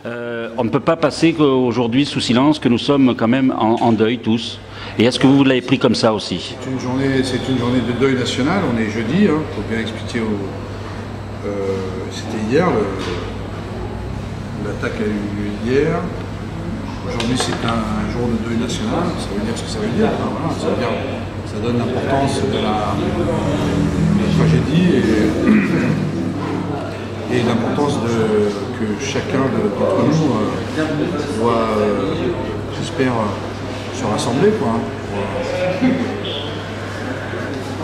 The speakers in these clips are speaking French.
On ne peut pas passer aujourd'hui sous silence que nous sommes quand même en deuil tous. Et est-ce que vous l'avez pris comme ça aussi? C'est une journée de deuil national, on est jeudi, hein, faut bien expliquer c'était hier, l'attaque a eu lieu hier. Aujourd'hui c'est un jour de deuil national, ça veut dire ce que ça veut dire. Hein, voilà, ça donne l'importance de la tragédie et l'importance que chacun d'entre nous doit, j'espère, se rassembler. Quoi, hein,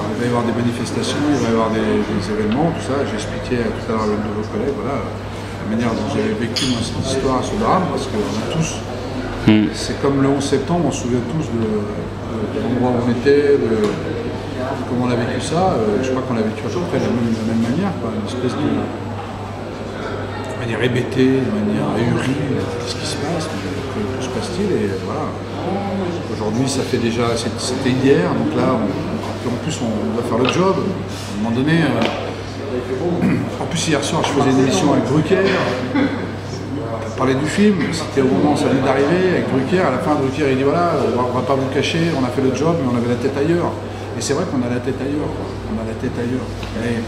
il va y avoir des manifestations, il va y avoir des événements, tout ça. J'expliquais tout à l'heure à l'un de vos collègues, voilà, la manière dont j'avais vécu moi, cette histoire, ce drame, parce qu'on a tous, c'est comme le 11 septembre, on se souvient tous de l'endroit où on était, de comment on a vécu ça. Je crois qu'on l'a vécu à peu près de la même manière, quoi, une espèce de manière hébétée, de manière ahurie, qu'est-ce qui se passe, que se passe-t-il, et voilà. Aujourd'hui, ça fait déjà, c'était hier, donc là, en plus on doit faire le job. À un moment donné, en plus hier soir, je faisais une émission avec Drucker, on parlait du film, c'était au moment où ça venait d'arriver, avec Drucker, à la fin Drucker il dit voilà, on va pas vous cacher, on a fait le job, mais on avait la tête ailleurs. Et c'est vrai qu'on a la tête ailleurs, quoi. On a la tête ailleurs. Mais...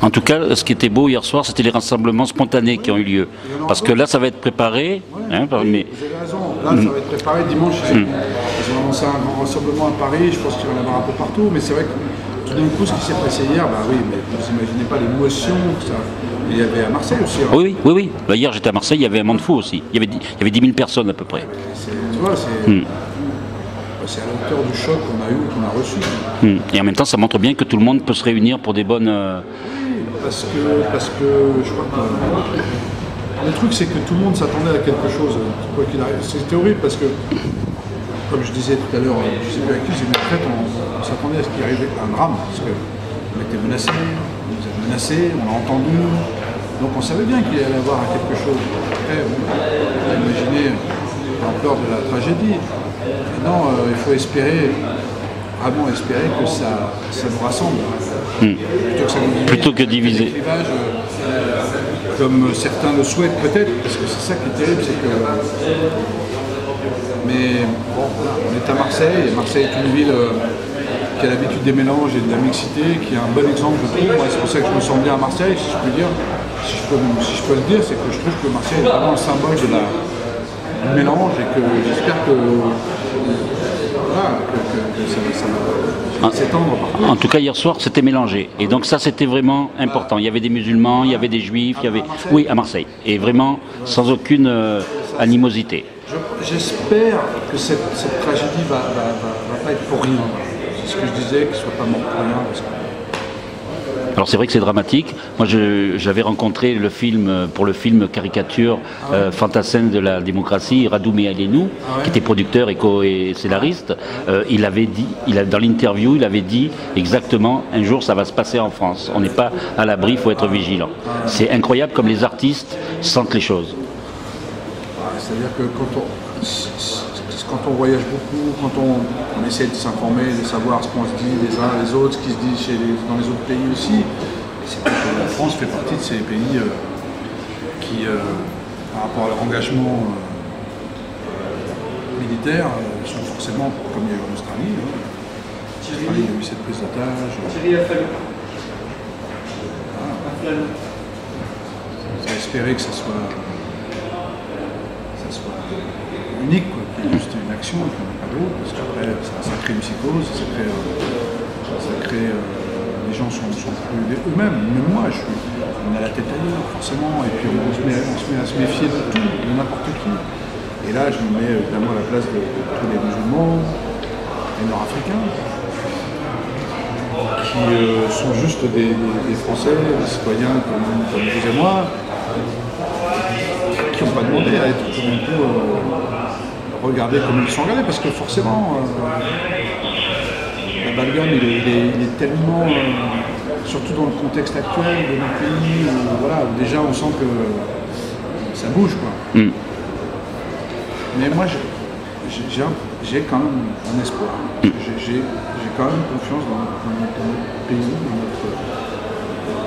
En tout cas, ce qui était beau hier soir, c'était les rassemblements spontanés qui ont eu lieu. Parce que là, ça va être préparé. Ouais, hein, oui, vous avez raison. Là, ça va être préparé dimanche. Ils ont annoncé un grand rassemblement à Paris. Je pense qu'il va y en avoir un peu partout. Mais c'est vrai que tout d'un coup, ce qui s'est passé hier, bah oui, mais vous n'imaginez pas l'émotion que ça. Il y avait à Marseille aussi. Hein. Oui. Bah, hier, j'étais à Marseille, il y avait un monde fou aussi. Il y avait 10 000 personnes à peu près. Tu vois, c'est à la hauteur du choc qu'on a eu, qu'on a reçu. Et en même temps, ça montre bien que tout le monde peut se réunir pour des bonnes... Parce que je crois que le truc c'est que tout le monde s'attendait à quelque chose, quoi qu'il arrive. C'était horrible parce que, comme je disais tout à l'heure, je ne sais plus à qui, mais en fait on s'attendait à ce qu'il arrive un drame, parce qu'on était menacés, on nous a menacés, on l'a entendu, donc on savait bien qu'il allait y avoir quelque chose. Après, on a imaginé l'ampleur de la tragédie. Maintenant, il faut espérer, vraiment espérer que ça nous rassemble. Plutôt que diviser. Comme certains le souhaitent peut-être, parce que c'est ça qui est terrible, c'est que... Mais bon, on est à Marseille, et Marseille est une ville qui a l'habitude des mélanges et de la mixité, qui est un bon exemple, je trouve. Moi, c'est pour ça que je me sens bien à Marseille, si je peux dire. Si je peux le dire, c'est que je trouve que Marseille est vraiment un symbole du mélange, et que j'espère que... Voilà, que ça va s'étendre partout. En tout cas, hier soir, c'était mélangé. Et donc ça, c'était vraiment important. Il y avait des musulmans, il y avait des juifs, il y avait... Oui, à Marseille. Et vraiment, sans aucune animosité. J'espère que cette tragédie va pas être pour rien. C'est ce que je disais, qu'il ne soit pas mort pour rien. Parce que... Alors c'est vrai que c'est dramatique. Moi, j'avais rencontré pour le film caricature fantassin de la démocratie, Radou Mealenou, qui était producteur et scénariste. Il avait dit, dans l'interview, il avait dit exactement, un jour ça va se passer en France. On n'est pas à l'abri, il faut être vigilant. C'est incroyable comme les artistes sentent les choses. C'est-à-dire que quand on voyage beaucoup, quand on essaie de s'informer, de savoir ce qu'on se dit les uns les autres, ce qui se dit dans les autres pays aussi, c'est que la France fait partie de ces pays qui, par rapport à leur engagement militaire, sont forcément, comme il y a eu en Australie, il y a eu cette prise d'otage. On va espérer que ça soit unique, quoi, qu'il y ait juste une action et qu'il n'y en a pas d'autre, parce qu'après ça crée une psychose, ça crée les gens sont plus eux-mêmes, même moi on a la tête ailleurs forcément, et puis on se met à se méfier de tout, de n'importe qui. Et là je me mets évidemment à la place de tous les musulmans, les nord-africains, qui sont juste des Français, des citoyens comme vous et moi, qui n'ont pas demandé à être tout d'un coup regardés comme ils sont regardés, parce que forcément l'amalgame il est tellement, surtout dans le contexte actuel de notre pays, où déjà on sent que ça bouge, quoi. Mais moi j'ai quand même un espoir, j'ai quand même confiance dans notre pays,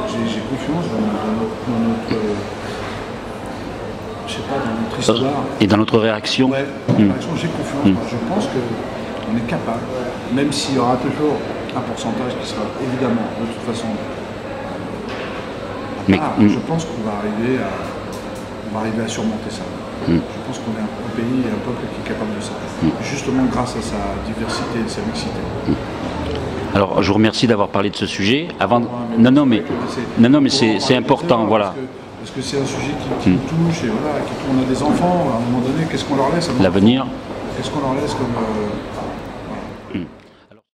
j'ai confiance dans notre je sais pas, dans notre histoire. Et dans notre réaction. Ouais, j'ai confiance. Je pense qu'on est capable, même s'il y aura toujours un pourcentage qui sera évidemment de toute façon. Je pense qu'on va arriver à surmonter ça. Je pense qu'on est un pays et un peuple qui est capable de ça. Justement grâce à sa diversité et sa mixité. Alors, je vous remercie d'avoir parlé de ce sujet. Avant, non, mais c'est important, voilà. Parce que c'est un sujet qui nous touche et voilà, on a des enfants. À un moment donné, qu'est-ce qu'on leur laisse? L'avenir. Qu'est-ce qu'on leur laisse comme